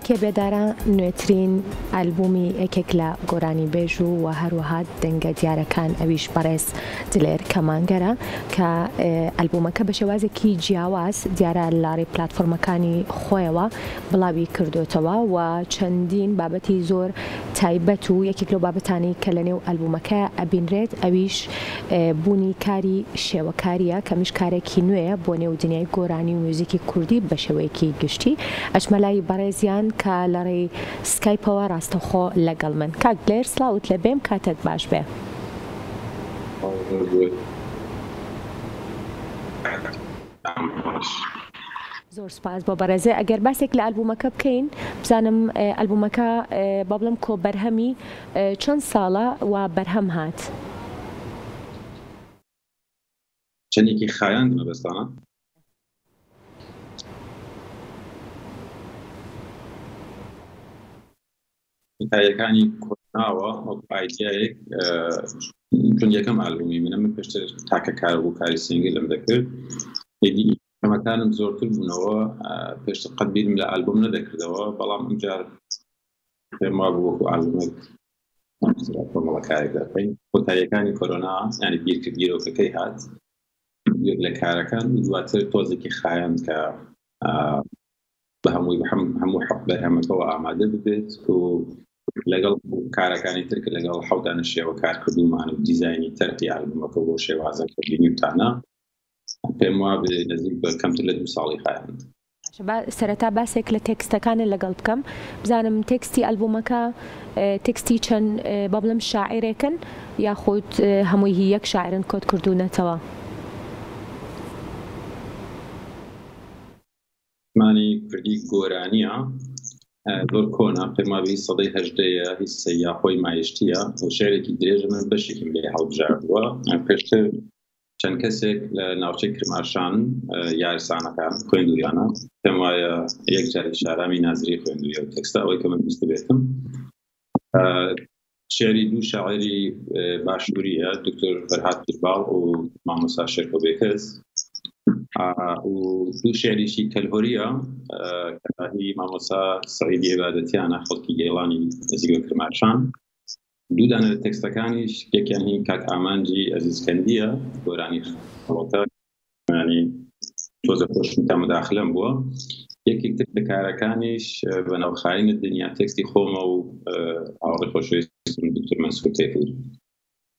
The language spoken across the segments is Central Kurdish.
ئەلبومەکە بێدارە نوێترین ئەلبومی یەکێک لە گۆرانی بێژ و هەروەها دەنگە دیارەکان ئەویش بەڕێز دلێر کەمانگەرە کە ئەلبومەکە بە شێوازێکی جیاواز دیارە لاری پلاتفۆرمەکانی خۆیەوە بڵاوی کردوتەوە و چەندین بابەتی زۆر تایبەت و یەکێک لەو بابەتانی کە لە نێو ئەلبومەکە ئەبینرێت ئەویش بوونی کاری شێوەکاریە کەمیش کارێکی نوێیە بۆ نێو دنیای گۆرانی و موزیکی کوردی بە شێوەیەکی گشتی. ئەچمەلای بەڕێزیان کە لە ڕێی سکایپەوە ڕاستەوخۆ لەگەڵ من. کاک دلێر سڵاوت لە بێم کاتت باش بێ. زۆر سپاس بۆ بەڕێزێ. ئەگەر باسێک لە ئەلبومەکە بکەین بزانم ئەلبومەکە با بڵم کۆ بەرهەمی چەند ساڵە و بەرهەم هات؟ چەندێکی خایاند مەبەستانە تایەکانی کۆناوە وەک ئایدیایەک چون یەکەم ئەلبومی منە من پێشتر تاکە کار بوو کاری سینگل لەم دەکرد ئەمەکانم زۆرتر بوونەوە پێشتر قەت بیرم لە ئەلبوم نەدەکردەوە بەڵام ئەمجار پێم وا بوو وەکو ئەلبومێک کۆمەڵە کارێک دەکەین کۆتاییەکانی کۆرۆنا یعنی بیرکردگیرۆکەکەی هات یەک لە کارەکان و دواتر تۆزێکی خایاند کە بە هەموو بەرهەمەکەەوە ئامادە ببێت و لەگەڵ کارەکانی ترکە لەگەڵ حەوتانە شێوە کارکردومان و دیزایانی تەرقی ئەلبومەکە بۆ شێوازەکردنی وتانە پێم وا نزیک بە کەمتر لە 2 ساڵی خایاند. سەرەتا باسێک لە تێکستەکانت لەگەڵ بکەم بزانم تێکستی ئەلبومەکە تێکستی چەند با بڵم شاعیرێکن یاخود هەمووی هی یەک شاعرن کۆت کردوونەتەوە؟ مانی کوردی گۆرانیە زۆر کۆنا پێماوی سەدەی هەژدەیە هیچ سەییا خۆی مایشتیە و شێرێکی درێژە من بەشێکم لێ هەڵبژاردووە پێشتر چەند کەسێک لە ناوچەی کرماشان یارسانەکان خوێندوریانە پێم وایە یەک جارێک شارامی نازری خوێندوریە و تێکستە ئەوەی کە من بیست بێتم شێری دوو شاعری باشووریە دکتۆر فەرهاد پیرباڵ و مامۆستا شێرکۆ بێکەس و دوو شێریشی کەلهۆریە کەهی مامۆستا سەعیدی عیبادەتیانە خەڵکی گێڵانی نزیکە کرماشان دوو دانە لە تێکستەکانیش یەکیان هی کاک ئامانجی ئەزیزکەندیە گۆرانی خەڵۆتە تۆزە خۆشم تا مداخلەم بووە یەکێک تر لە کارەکانیش بەناوخایینە دنیا تێکستی خۆمە و ئاوەڕێ خۆشەویستم دکتۆر مەنسوور تێکرد.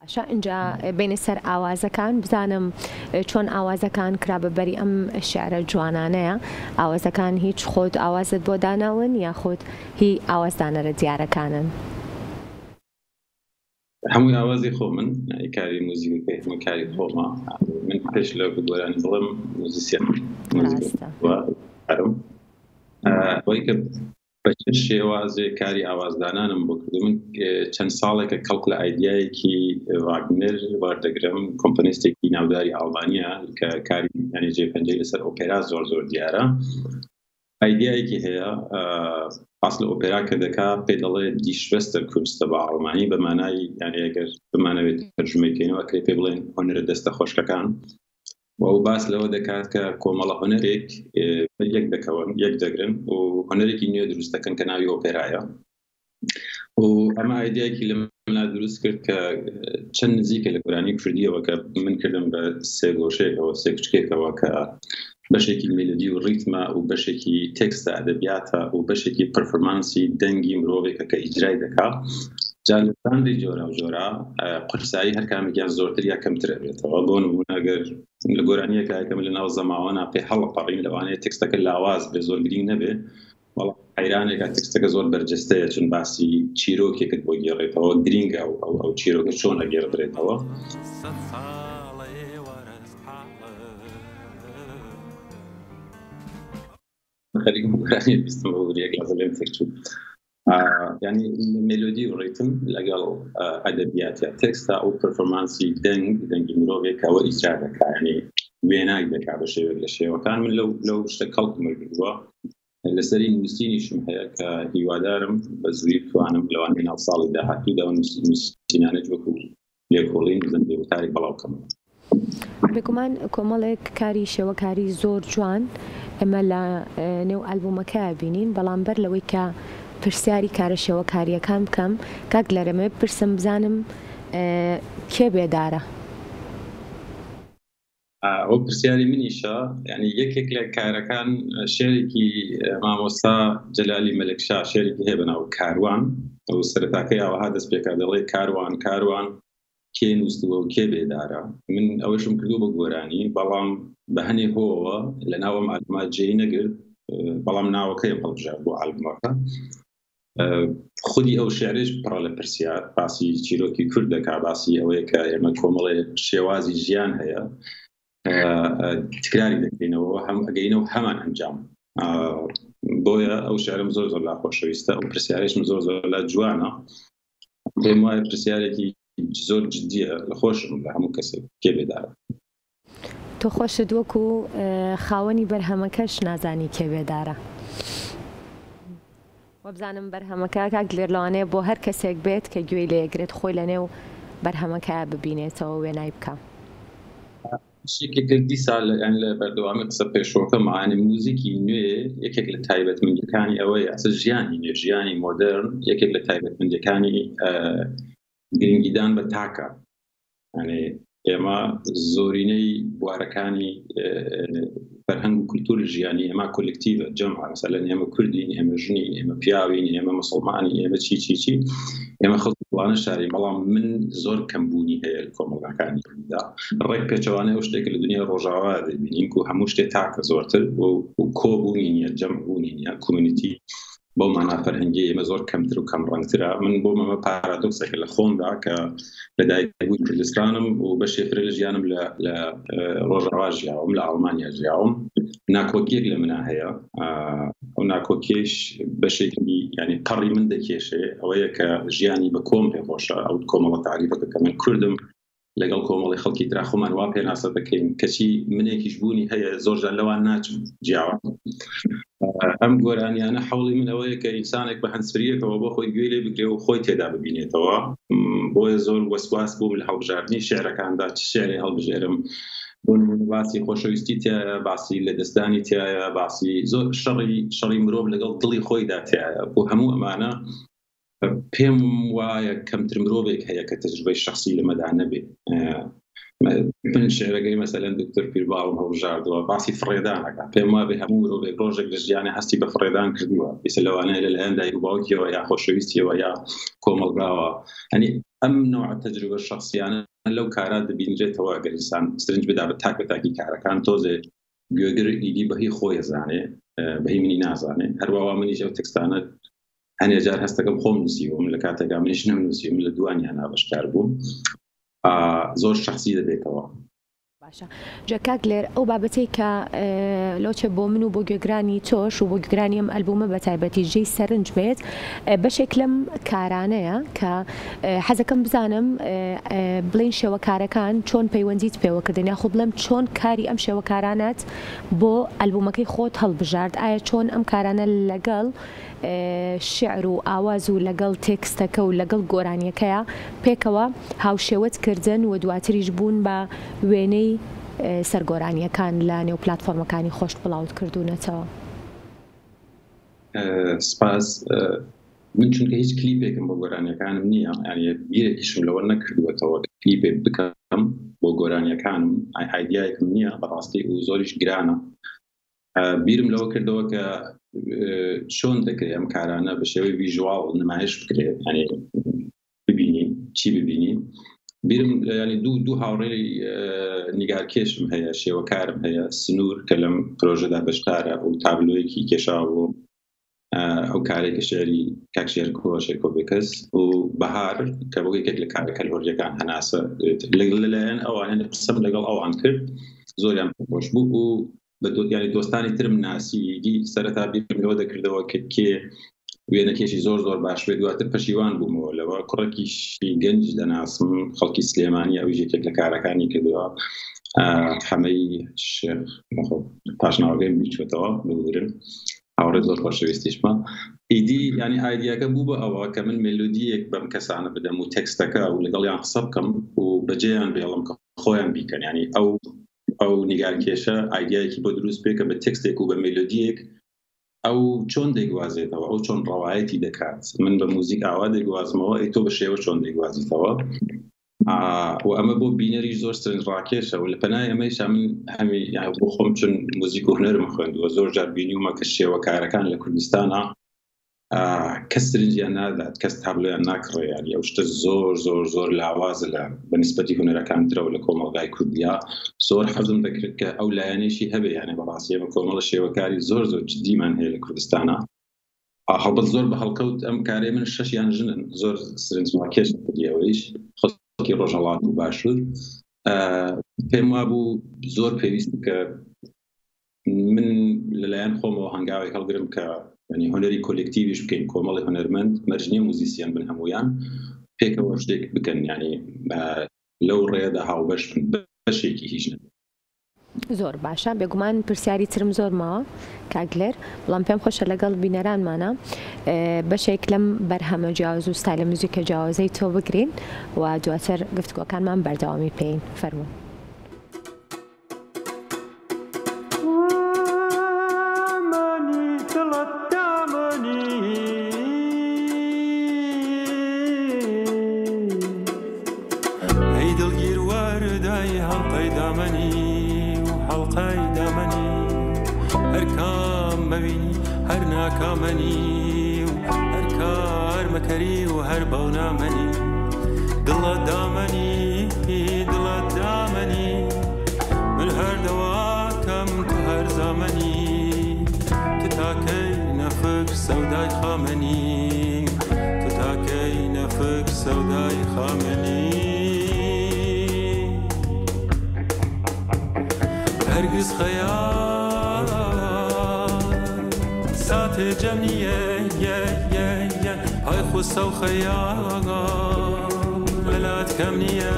ئاشا اینجا بینە سەر ئاوازەکان بزانم چۆن ئاوازەکان کرا بەبەری ئەم شێعرە جوانانەیە ئاوازەکان هیچ خۆت ئاوازت بۆ داناون یاخود هی ئاوازدانەرە دیارەکانن؟ هەمووی ئاوازی خۆ من کاری موزیکەکەی هەموو کاری خۆمە من پێش لە گۆرانی بڵم موزیسیان ئەوەی کە بە چ شێوازێ کاری ئاوازدانانم بۆ کردو من چەند ساڵێکە کەڵک لە ئایدیایەکی واگنەر وەردەگرم کۆمپۆنیستێکی ناوداری ئەڵبانیە کە کاری یانی جێپەنجەی لەسەر ئۆپێرا زۆر دیارە ئایدیایەکی هەیە ئاسڵ ئۆپێرا کە دەکا پێ دەڵێ دیشوەستە کورستە بە ئەڵمانی بە مانای یانی ئەگەر بمانەوێت تەرجمەیکەینەوە ئەکرێ پێ بڵێن هۆنەرە دەستە خۆشکەکان و باس لەوە دەکات کە کۆمەڵە هۆنەرێک یەک دەکەون یەک دەگرن و هۆنەرێکی نوێ دروست دەکەن کە ناوی ئۆپێرایە و ئەمە ئایدیایەکی لە منا دروست کرد کە چەند نزیکە لە گۆرانی کوردیەوە کە من کردم بە سێ گۆشەیەکەوە سێ کچکێکەوە کە بەشێکی میلودی و ڕیتمە و بەشێکی تێکستە ئەدەبیاتە و بەشێکی پەرفۆرمانسی دەنگی مرۆڤێکە کە ئیجرای دەکات جالباندی جۆرە و جۆرە قورسایی هەر کامێکیان زۆرتر یا کەمتر بێتەوە بۆ نمونە ئەگەر لە گۆرانیەکە یەکەم لە ناو زەماوەنا پێ هەڵەپەڕین لەوانەیە تێکستەکە لاواز بێ زۆر گرنگ نەبێ بەڵام حەیرانێکە تێکستەکە زۆر بەرجەستەیە چون باسی چیرۆکێکت بۆ گێڕێتەوە گرینگە ئەو چیرۆکە چۆن ئەگێڕدرێتەوە خەریک گۆرانی بیستم بۆ یەک لەزەلێم تێکچوو یعنی مێلۆدی و ڕیتم لەگەڵ ئەدەبیات یا تێکستە ئەو پەرفۆرمانسی دەنگی مرۆڤێکەوە ئیجرا دەکا یعنی وێنای دەکا بە شێوێک لە شێوەکان من لەو شتە کەڵکمە کردووە لەسەری نووسینیشم هەیە کە هیوادارم بە زووی بتوانم لەوانەیە ناو ساڵی داهاتوودا نووسینانە وەکو لێکۆڵین زەندێ وتاری بەڵاو بکەم. بێگومان کۆمەڵێک کاری شێوەکاری زۆر جوان ئێمە لە نێو ئەلبومەکە بینین، بەڵام بەر لەوەی کە پرسیاری کارەشەوە کاریەکان بکەم، کاک لەرەمێ پرسم بزانم کێ بێدارە؟ ئەو پرسیاری منیشە، ینی یەکێک لە کارەکان شێرێکی مامۆستا جەلالی مەلەکشا شێرێکی هەیە بەناو کاروان، ئەو سەرەتاکەی ئەوەها دەست پێکا دەڵێ کاروان کێ نووسووە و کێ بێدارە. من ئەوەشم کردو بە گۆرانی، بەڵام بە هەنێ هۆەوە لە ناوەم ئالبوما جێی نەگرت، بەڵام ناوەکەی هەڵبژار بۆ ئالبومەکە. خودی ئەو شێعرش پڕە لە پرسیار، باسی چیرۆکی کورد دەکا، باسی ئەوەیە کە ئێمە کۆمەڵێ شێوازی ژیان هەیە تکراری دەکەینەوە، هەم ئەگەینەوە هەمان ئەنجام. بۆیە ئەو شێعرم زۆر زۆر لا خۆشەویستە، ئەو پرسیارێشم زۆر زۆر لا جوانە. پێم وایە پرسیارێکی زۆر جددیە، لە خۆشم لە هەموو کەسێک کێ بێدارە. تۆ خۆشت وەکو خاوەنی بەرهەمەکەش نازانی کێ بێدارە؟ وەبزانم بەرهەمەکە کاک لێر لەوانەیە بۆ هەر کەسێک بێت کە گوێی لێگرێت خۆی لە نێو بەرهەمەکە ببینێتەوە وێنای بکە. شتێکێک دیسا لە بەردەوامی قسە پێشۆکە معانی موزیکی نوێ یەکێک لە تایبەتمەندیەکانی ئەوەیە، ئەساس ژیانی نوێ، ژیانی مۆدرن یەکێک لە تایبەتمەندیەکانی گرنگیدان بە تاکە. یعنی ئێمە زۆرینەی بوارەکانی فەرهەنگ و کولتوری ژیانی ئێمە کۆلکتیڤە، جەمع، مەسەلەن ئێمە کوردین، ئێمە ژنین، ئێمە پیاوین، ئێمە موسڵمانی، ئێمە چی ئێمە خەڵکی وانە شاری. بەڵام من زۆر کەمبوونی هەیە لە کۆمەڵگەکانی دا، ڕێک پێچەوانەیە ئەو شتێک لە دنیا ڕۆژاوا دەبینین و هەموو شتێک تاکە زۆرتر و کۆبوونی نیە، جەمعبوونی نیە، کۆمیونیتی بۆ مانا فەرهەنگی ئێمە زۆر کەمتر و کەم ڕەنگترە. من بۆ مەمە پارادۆکسێک لە خۆمدا کە لەدایکبووی کوردستانم و بەشێ فرە لە ژیانم لە ڕۆژاوا ژیاوم، لە ئەڵمانیا ژیاوم. ناکۆکیەک لە منە هەیە، ئەو ناکۆکیش بەشێکی ینی پەڕی من دەکێشێ، ئەوەیە کە ژیانی بە کۆم پێ خۆشە. ئەو کۆمەڵە تعریفەکە کە من کوردم لەگەڵ کۆمەڵی خەڵکی ترا خۆمان وا پێناسە دەکەین، کەچی منێکیش بوونی هەیە زۆرجار لەوان ناچم جیاوە. ئەم گۆرانیانە حەوڵی من ئەوەیە کە ئینسانێک بە هەنسفریەکەوە بۆ خۆی گوێ لێ بگرێ و خۆی تێدا ببینێتەوە. بۆیە زۆر وەسواس بووم لە هەڵبژاردننی شێعرەکاندا، چ شێعرێ هەڵبژێرم، باسی خۆشەویستی تایە، باسی لەدەستدانی تایە، باسی زۆر شەڕی مرۆڤ لەگەڵ دڵی خۆیدا تایە. بۆ هەموو ئەمانە پێم وایە کەمتر مرۆڤێک هەیە کە تەجروبەی شەخسی لەمەدا نەبێت. من شێعرەکەی مەسەلەن دکتۆر پیرباڵم هەڵبژاردەوە، باسی فڕێدانەکە. پێم وابێ هەموو مرۆڤێک ڕۆژێک لە ژیانی هەستی بە فڕێدان کردووە، بیسە لەوانەیە لەلایەن دایک و باوکیەوە یا خۆشەویستیەوە یا کۆمەڵگاوە. هەنی ئەم نوع تەجروبە شەخسیانە لەو کارا دەبینرێتەوە ئەگەر ئینسان سرنج بدا بە تاک بە تاکی کارەکان. تۆزێ گوێگر ئیدی بەهی خۆی ئەزانێ، بەهی منی نازانێ. هەروەها منیش ئەو تێکستانە هەنێ جار هەستەکەم خۆم نووسیوم، لە کاتێکا منیش نەمنووسیم، لە دوانیان نابەشکار بووم، زۆر شخصی دەبێتەوە. باشە جەکاک لێر ئەو بابەتەی کە لۆچە بۆ من و بۆ گوێگرانی تۆش و بۆ گوێگرانی ئەم ئەلبومە بە تایبەتی ژێی سەرنج بێت، بەشێک لەم کارانەیە کە حەزەکەم بزانم بڵین شێوەکارەکان چۆن پەیوەندیت پێوەکردن، یاخۆ بڵێم چۆن کاری ئەم شێوەکارانت بۆ ئەلبومەکەی خۆت هەڵبژارد. ئایا چۆن ئەم کارانە لەگەڵ شعر و ئاواز و لەگەڵ تێکستەکە و لەگەڵ گۆرانیەکەیە پێکەوە هاوشێوەت کردن و دواتریش بوون بە وێنەی سەرگۆرانیەکان لە نێو پلاتفۆرمەکانی خۆشت بڵاوت کردوونەتەوە؟ سپاس. من چونکە هیچ کلیپێکم بۆ گۆرانیەکانم نییە، ینی بیرێکیشم لەوە نەکردووەتەوە کلیپێک بکەم بۆ گۆرانیەکانم، ئایدیایەکم نییە بەڕاستی و زۆریش گرانە. بیرم لەوە کردەوە کە چۆن دەکرێت ئەم کارانە بە شێوەی ڤیژواڵ نمایش بکرێت، ینی ببینین چی ببینین. بیرم ینی دوو هاوڕێی نیگارکێشم هەیە، شێوەکارم هەیە، سنوور کە لەم پرۆژەدا بەشدارە و تابلۆیەکی کێشاوە ئەو کارێکە شێری کاکشێر کۆشێکۆبێکەس و بەهار کە بۆ یەکێک لە کارەکە لۆژیەکان هەناسە لەلایەن ئەوانە قسەم لەگەڵ ئەوان کرد، زۆریان خۆش بوو و ینی دۆستانی ترم ناسیگی سەرەتا بیرمەوە دەکردەوە کێ وێنەکێشی زۆر زۆر باش بێت، دواتر پەشیوان بوومەوە لەوە. کوڕێکیشی گەنج دەناسم، خەڵکی سلێمانی، ئەویش یەکێک لە کارەکانی کردووە، حەمەی شێخ پاشناوەکەی بیچوێتەوە بگرن، هاوڕێ زۆر خۆشەویستیشمە. ئیدی ینی ئایدیاکە بوو بە ئەوە کە من مێلۆدیەک بەم کەسانە بدەم و تێکستەکە و لەگەڵیان قسە بکەم و بەجێیان بێڵم کە خۆیان بیکەن، ینی ئەو ئەو نیگارکێشە ئایدیایەکی بۆ دروست بێ کە بە تێکستێک و بە مێلۆدیەک ئەو چۆن دەیگوازێتەوە، ئەو چۆن ڕەوایەتی دەکات. من بە موزیک ئاوا دەیگوازمەوە، ئەی تۆ بە شێوە چۆن دەیگوازیتەوە. و ئەمە بۆ بینەریش زۆر سەرنجڕاکێشە و لە پەنای ئەمەیشا من هەمی بۆ خۆم چون موزیک و هونەرم خوێندووە زۆر جار بینیومە کە شێوەکارەکان لە کوردستانە کەس سرنجیان نادات، کەس تابلۆیان ناکڕێ، یعنی ئەو شتە زۆر زۆر زۆر لاوازە لە بەنسبەتی هونەرەکان ترەوە لە کۆمەڵگای کوردیا. زۆر حەزم دەکرد کە ئەو لایەنێشی هەبێ، یعنی بەڕاستی ئێمە کۆمەڵە شێوەکاری زۆر زۆر جدیمان هەیە لە کوردستانە. هەڵبەت زۆر بە هەڵکەوت ئەم کارێ من 6 یان ژنن، زۆر سرنجڕاکێش بودیەوەیش خۆکی ڕۆژهەڵات و باشوور. پێم وابوو زۆر پێویست کە من لەلایەن خۆمەوە هەنگاوی هەڵگرم کە ینی هۆنەری کۆلێکتیویش بکەین، کۆمەڵی هۆنەرمەند مەرجنیە موزیسیان بن هەمویان پێکەوە شتێک بکەن، ینی لەو ڕێدا هاوبەش بەشێکی هیچ نە. زۆر باشە، بێگومان پرسیاری ترم زۆر ماوە کاگلێر، بەڵام پێم خۆشە لەگەڵ بینەرانمانە بەشێک لەم بەرهەمە جیاواز و ستایلە موزیکە جیاوازەی تۆ بگرین و دواتر گفتگۆکانمان بەردەوامی پێین. فەرموو. کامنی و هر کار مکری و هر بونامنی دلت دامنی من هر دواتم تو هر زمانی تو تاکی نفکر سودای خامنی تو تاکی نفکر سودای خامنی هرگز خیال ساعت جمعیه های خوصه و خیال ولاد کم نیه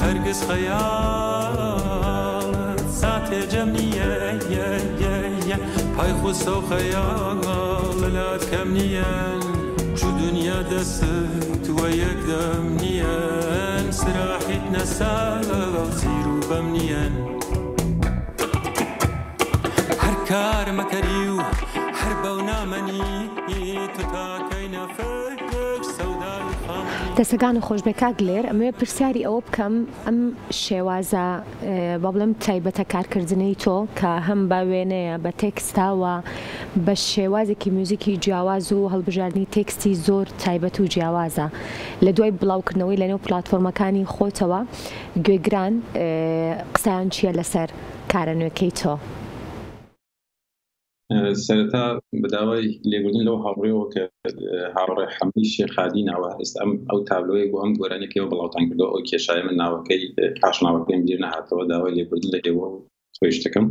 هرگز خیال ساعت جمعیه های خوصه و خیال ولاد کم نیه شو دنیا دست تو یک دم نیه سراحت نسال سیرو بم نیه هر کار مکریو هر بونامنی تو تاکی نفکر سودای خامنی. دەستەکان خۆش بێ کاگلێر، ئەمەوێ پرسیاری ئەوە بکەم ئەم شێوازە با بڵێم تایبەتە کارکردنەی تۆ کە هەم بە وێنەیە بە تێکستاوە بە شێوازێکی موزیکی جیاواز و هەڵبژاردننی تێکستی زۆر تایبەت و جیاوازە لە دوای بڵاوکردنەوەی لەنێو پلاتفۆرمەکانی خۆتەوە گوێگران قسەیان چییە لەسەر کارە نوێکەی تۆ؟ سەرەتا بەداوای لێبوردن لەو هاوڕێەوە کە هاوڕێ حەمدی شێخادی ناوە ئێستا ئەو تابلۆی بۆ ئەم گۆرانێکەوە بڵاوتان کردەوە ئەو کێشایە من ناوەکەی پاشناوەکەیم بیر نەهاتەوە داوای لێبوردن لە ئێوە و خۆشتەکەم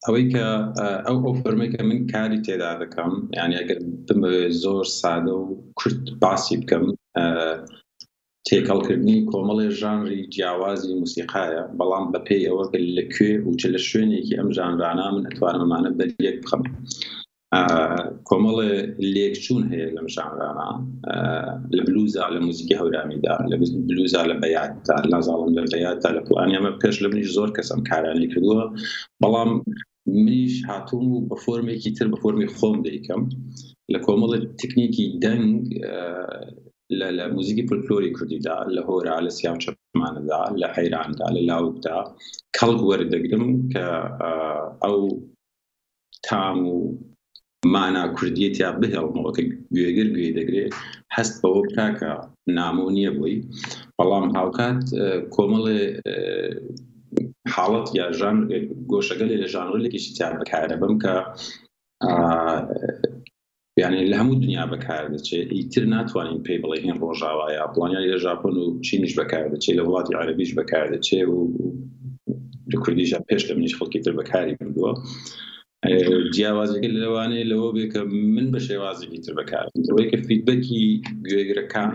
ئەوەی کە ئەو فەرمەی کە من کاری تێدا دەکەم، یعنی ئەگەر بمەوێ زۆر سادە و کورت باسی بکەم، تێکەڵکردنی کۆمەڵی ژانری جیاوازی موسیقایە، بەڵام بەپێی ئەوە لەکوێ و چ لە شوێنێکی ئەم ژانرانە من ئەتوانم ئەمانە بەریەک بخەم. کۆمەڵی لێکچوون هەیە لەم ژانرانە، لە بلوزا لە موزیکی هەورامیدا، لە بلوزا لە بەیاتدا، نازاڵم لە بەیاتدا، لە پڵانی ئەمە پێش لە منیش زۆر کەسم کارانی کردووە، بەڵام منیش هاتووم و بە فۆرمێکی تر بە فۆرمی خۆم دەیکەم لە کۆمەڵی تکنیکی دەنگ لە موزیکی فولکلۆری کوردیدا، لە هۆرا، لە سیاو چەپمانەدا، لە حەیراندا، لە لاوکدا کەڵک وەردەگرم کە ئەو تام و مانا کوردیەتیا بهێڵمەوە کە گوێگر گوێ دەگرێت هەست بەوە بکاکە نامۆ نییە بۆی، بەڵام هاوکات کۆمەڵێ حاڵەت یا ژان گۆشەگەلێ لە ژانڕێکێکی تیا بەکارە بم کە یعنی لە هەموو دنیا بەکار دەچێت، ئیتر ناتوانین پێی بڵێ هێن ڕۆژاوایە پڵانیا لە ژاپۆن و چینیش بەکار دەچێت، لە وڵاتی عەرەبیش بەکار دەچێت و لە کوردیشە پێش لە منیش خەڵکی تر بەکاری بردووە. جیاوازەکە لەوانەیە لەوە بێ کە من بە شێوازێکی تر بەکارم، ئەوەی کە فیدبەکی گوێگرەکان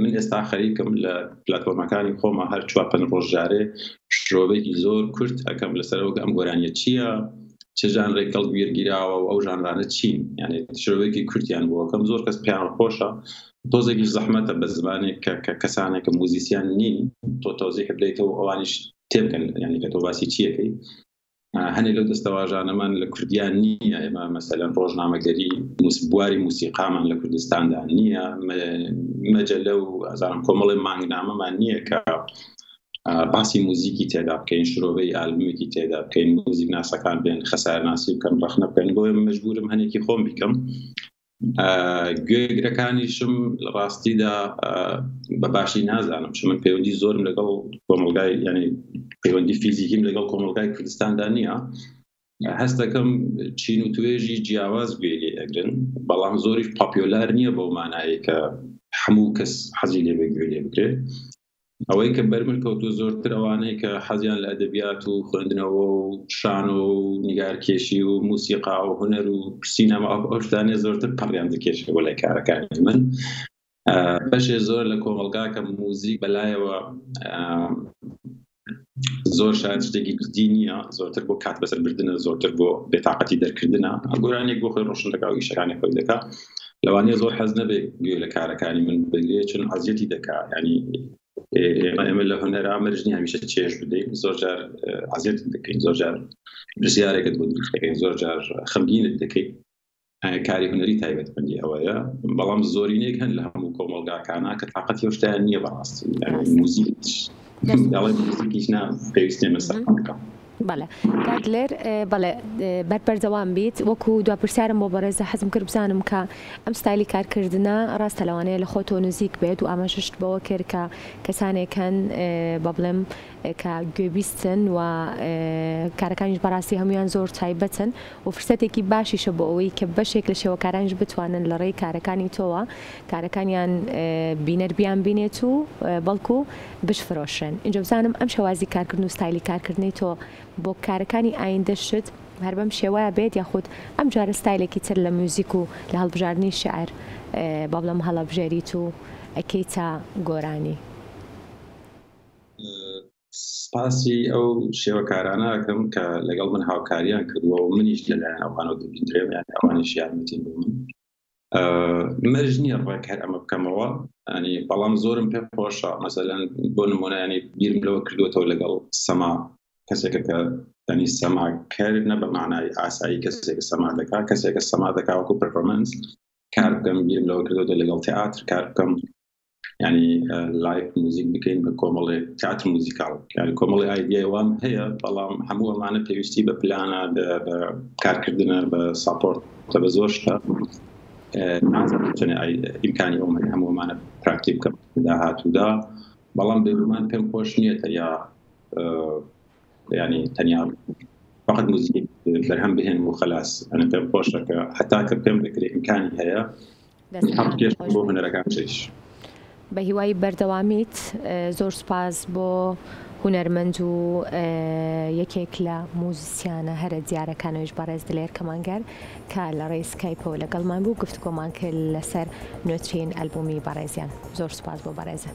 من ئێستا خەریکم لە پلاتفۆرمەکانی خۆمە هەر 4-5 ڕۆژ جارێ شرۆبێکی زۆر کورت ئەەکەم لەسەرەوە ئەم گۆرانیە چییە، چه ژانڕێک هەڵگیرگیراوە و ئەو ژانرانە چین یعنی شێوەیەکی کورتیان بووەکەم زۆر کەس پێیان خۆشە تۆزێکی زەحمەتە بە زمانێک کە کەسانێک کە موزیسیان نین تۆ تۆزێک بدەیتەوە ئەوانیش تێبکەن یعنی کە تۆ باسی چیەکەی هەنێ لەو دەستەواژانەمان لە کوردیان نییە ئێمە مەسەلەن ڕۆژنامەگەری بواری موسیقامان لە کوردستاندا نییە مەجەلە و ئەزانم کۆمەڵی مانگنامەمان نییە کە باسی موزیکی تێدا بکەین شرۆڤەی ئالبومێکی تێدا بکەین موزیک ناسەکان بێن خەسارناسی بکەم ڕەخنە بکەین بۆیە مەجبورم هەنێکی خۆم بیکەم گوێگرەکانیشم لە ڕاستیدا بەباشی نازانم چ من پەیوەندی زۆرم لەگەڵ کۆمەلگای ینی پەیوەندی فیزیکیم لەگەڵ کۆمەلگای کوردستاندا نییە هەست دەکەم چین و توێژی جیاواز گوێ ئەگرن بەڵام زۆریش پاپیۆلار نییە بەو مانایە کە هەموو کەس حەزی لێ بگوێ لێ بکرێت ئەوەی کە بەرمل کەوتو زۆرتر ئەوانەیە کە حەزیان لە ئەدەبیات و خوێندنەوە و شان و نیگارکێشی و موسیقا و هونەر و سینەما ئەو شتانێ زۆرتر پەڕیان دەکێشێ بۆ لای کارەکانی من بەشێ زۆر لە کۆمەلگا کە موزیک بەلایەوە زۆر شاید شتێکی گردی نییە زۆرتر بۆ کات بەسەربردنە زۆرتر بۆ بێتاقەتی دەرکردنە گۆرانێک بۆ خۆی ڕۆشن دەکا و ئیشەکانی خۆی دەکا لەوانەیە زۆر حەز نەبێ گوێ لە کارەکانی من بگرێ چون ئازیەتی دەکا ینی ئێمە لە هونەرا مەرجنی هەمیشە چێژ بدەین زۆر جار ئازیەت دەکەین زۆر جار پرسیارێکت بۆ دروست دەکەین زۆر جار خەمگینت دەکەیت کاری هونەری تایبەتمەندی ئەوەیە بەڵام زۆرینێک هەن لە هەموو کۆمەلگاکانە کە تاقەتی ئەو شتیان نییە بەڕاستی موزیک دەڵێ موزیکیش پێویستێ مەسەر بکەم بەڵێ کاتلێر بەڵێ بەرپەردەوام بیت وەکو دواپرسیارم بۆ بەڕێزە حەزم کرد بزانم کە ئەم ستایلی کارکردنە ڕاستە لەوانەیە لە خۆتۆ نزیک بێت و ئاماژەشت بەوە کرد کە کەسانێکن بە بڵێم کە گوێبیستن و کارەکانیش بەڕاستی هەمویان زۆر تایبەتن و فرسەتێکی باشیشە بۆ ئەوەی کە بەشێک لە شێوەکارانش بتوانن لە ڕێی کارەکانی تۆوە کارەکانیان بینەربیان بینێت و بەڵکو بشفرۆشن اینجا بزانم ئەم شێوازی کارکردن و ستایلی کارکردنی تۆ بۆ کارەکانی ئایندەشت هەر بەم شێوەیە بێت یاخود ئەم جارە ستایلێکی تر لە موزیک و لە هەڵبژاردننی شعر با بڵێم هەڵەبژێریت و ئەکەیتە گۆرانی سپاسی ئەو شێوەکارانەکەم کە لەگەڵ من هاوکاریان کردووە و منیش لەلایەن ئەوانەوە دەبیندرێم یان ئەوانیش یارمەتین بۆ من مەرج نییە ڕێک هەر ئەمە بکەمەوە ینی بەڵام زۆرم پێ خۆشە مەسەلەن بۆ نمونە ینی بیرم لەوە کردوێتەوە لەگەڵ سەما کەسێکە کە ینی سەماکەر نە بە معنای ئاسایی کەسێکە سەما دەکا کەسێکە سەما دەکا وەکو پەرفۆرمەنس کار بکەم بیرم لەوە کردوێتە لەگەڵ تیاتر کار بکەم ینی لایف موزیک بکەین بە کۆمەڵی تیاتر موزیکاڵ یعنی کۆمەڵی ئایدیای وام هەیە بەڵام هەموو ئەمانە پێویستی بە پلانە بە کارکردنە بە ساپۆرتە بە زۆر شتە نازانم چەنێ ئیمکانی ئەوم هەموومانە پراکتیک بکەم داهاتوودا بەڵام بێگومان پێم خۆش نییە تەنیا ینی تەنیا فقط موزیک بەرهەم بهێن و خەلاص ئەنە پێم خۆشە کە هەتا کە پێم بکرێت ئیمکانی هەیە حەڵکێش بۆ هونەرەکان چێش بە هیوای بەردەوامیت زۆر سوپاس بۆ هونەرمەند و یەکێک لە موزیسیانە هەرە دیارەکانەوەش بەڕێز دلێر کەمانگەر کە لە ڕێی سکایپەوە لەگەڵمان بوو گفتگۆمان کرد لەسەر نوێترین ئەلبومی بەڕێزیان زۆر سوپاس بۆ بەڕێزە